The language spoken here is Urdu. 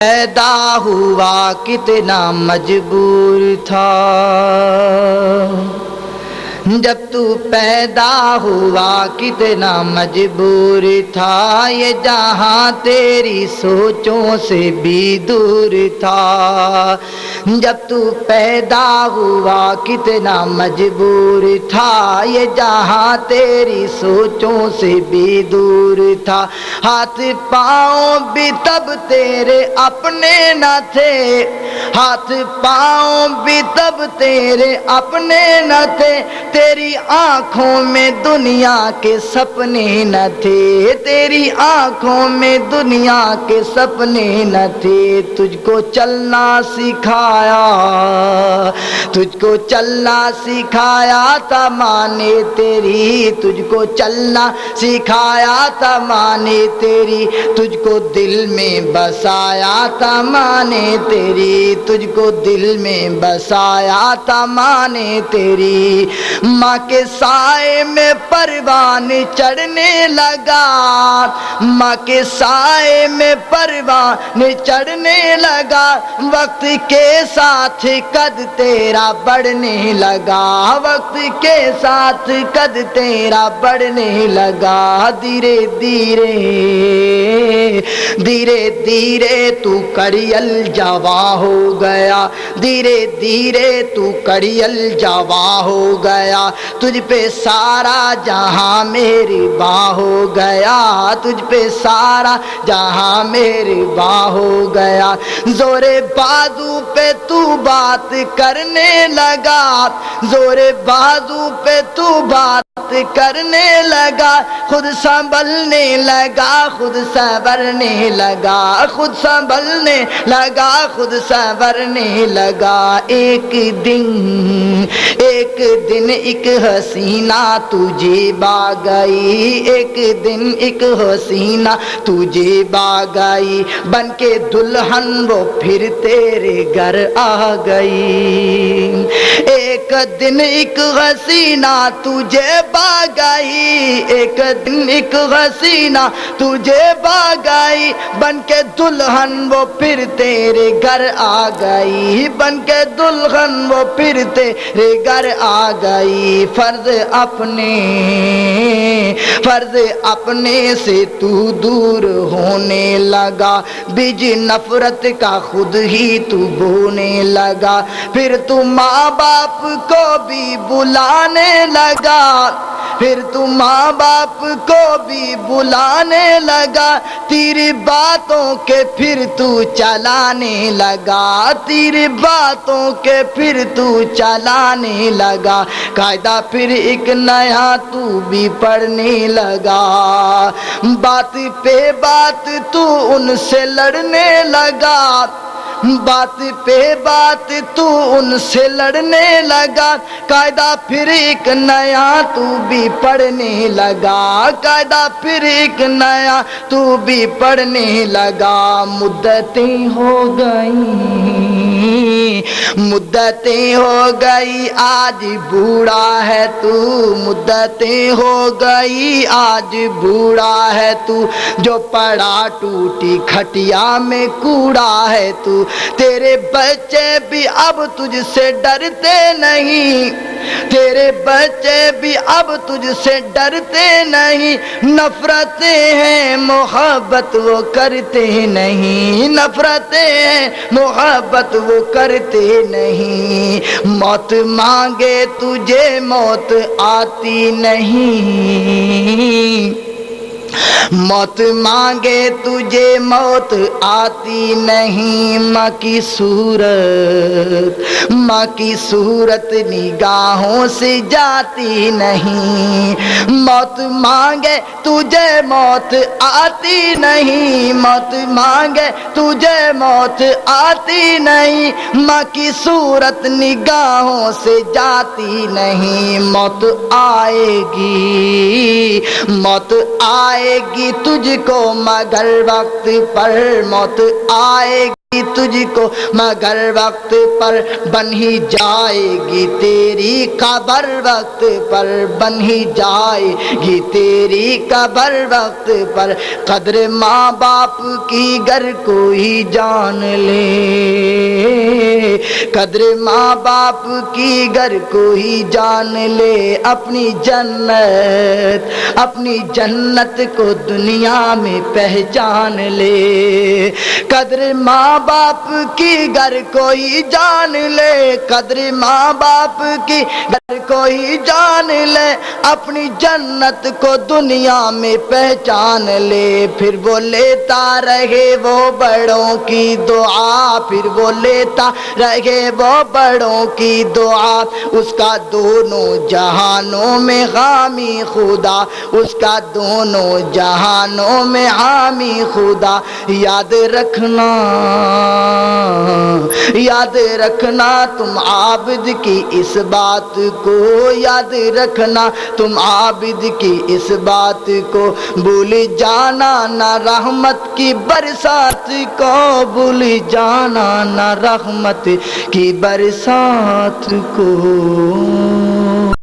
پیدا ہوا کتنا مجبور تھا، جب تو پیدا ہوا کتنا مجبور تھا، یہ جہاں تیری سوچوں سے بھی دور تھا۔ جب تو پیدا ہوا کتنا مجبور تھا، یہ جہاں تیری سوچوں سے بھی دور تھا۔ ہاتھ پاؤں بھی تب تیرے اپنے نہ تھے، ہاتھ پاؤں بھی تب تیرے اپنے نہ تھے، تیری آنکھوں میں دنیا کے سپنے نہ تھے، تیری آنکھوں میں دنیا کے سپنے نہ تھے۔ تجھ کو چلنا سکھایا، تجھ کو چلنا سکھایا تھا ماں نے تیری، تجھ کو چلنا سکھایا تھا ماں نے تیری، تجھ کو دل میں بسایا تھا ماں نے تیری، تجھ کو دل میں بسایا تھا ماں نے تیری۔ ماں کے سائے میں پروان چڑھنے لگا، ماں کے سائے میں پروان چڑھنے لگا، وقت کے ساتھ قد تیرا بڑھنے لگا، وقت کے ساتھ قد تیرا بڑھنے لگا۔ دھیرے دھیرے دھیرے دھیرے تو کڑیل جواں ہو گیا، دھیرے دھیرے تو کڑیل جواں ہو گیا، تجھ پہ سارا جہاں میری باں ہو گیا، تجھ پہ سارا جہاں میری باں ہو گیا۔ زور بازو پہ تو بات کرنے لگا، زور بازو پہ تو بات کرنے لگا، خود سنبھلنے لگا، خود سنورنے لگا، خود سنبھلنے لگا، خود سنورنے لگا۔ ایک دن ایک حسینہ تجھے با گئی، ایک دن ایک حسینہ تجھے با گئی، بن کے دلہن وہ پھر تیرے گھر آ گئی۔ ایک دن ایک حسینہ تجھے با گئی، ایک دن ایک حسینہ تجھے با گئی، بن کے دلہن وہ پھر تیرے گھر آ گئی، بن کے دلہن وہ پھر تیرے گھر آ گئی۔ فرض اپنے سے تو دور ہونے لگا، بیج نفرت کا خود ہی تو بونے لگا، پھر تو ماں باپ کو بھی بلانے لگا، پھر تو ماں باپ کو بھی بلانے لگا، تیری باتوں کے پھر تو چلانے لگا، تیری باتوں کے پھر تو چلانے لگا، قاعدہ پھر ایک نیا تو بھی پڑھنے لگا، بات پہ بات تو ان سے لڑنے لگا، بات پہ بات تو ان سے لڑنے لگا، قاعدہ پھر ایک نیا تو بھی پڑھنے لگا، قاعدہ پھر ایک نیا تو بھی پڑھنے لگا۔ مدتیں ہو گئیں، مدتیں ہو گئی آج بوڑھا ہے تو، مدتیں ہو گئی آج بوڑھا ہے تو، جو پڑا ٹوٹی کھٹیا میں کوڑا ہے تو، تیرے بچے بھی اب تجھ سے ڈرتے نہیں، تیرے بچے بھی اب تجھ سے ڈرتے نہیں، نفرتیں ہیں محبت وہ کرتے نہیں، نفرتیں ہیں محبت وہ کرتے نہیں، موت مانگے تجھے موت آتی نہیں، موت مانگے تجھے موت آتی نہیں، ماں کی صورت، ماں کی صورت نگاہوں سے جاتی نہیں، موت مانگے تجھے موت آتی نہیں، موت مانگے تجھے موت آتی نہیں، ماں کی صورت نگاہوں سے جاتی نہیں، موت آئے گی، موت آئے آئے گی تجھ کو مگر وقت پر، موت آئے گی تجھ کو مگر وقت پر، بن ہی جائے گی تیری قبر وقت پر، بن ہی جائے گی تیری قبر وقت پر۔ قدر ماں باپ کی گر کوئی جان لے، قدر ماں باپ کی گر کوئی جان لے، اپنی جنت، اپنی جنت کو دنیا میں پہچان لے۔ قدر ماں باپ کی گر کوئی جان لے، قدر ماں باپ کی گر کوئی جان لے، اپنی جنت کو دنیا میں پہچان لے۔ پھر وہ لیتا رہے وہ بڑوں کی دعا، پھر وہ لیتا رہے وہ بڑوں کی دعا، اس کا دونوں جہانوں میں حامی خدا، اس کا دونوں جہانوں میں حامی خدا۔ یاد رکھنا، یاد رکھنا تم عابد کی اس بات کو، یاد رکھنا تم عابد کی اس بات کو، بھول جانا نہ رحمت کی برسات کو، بھول جانا نہ رحمت کی برسات کو۔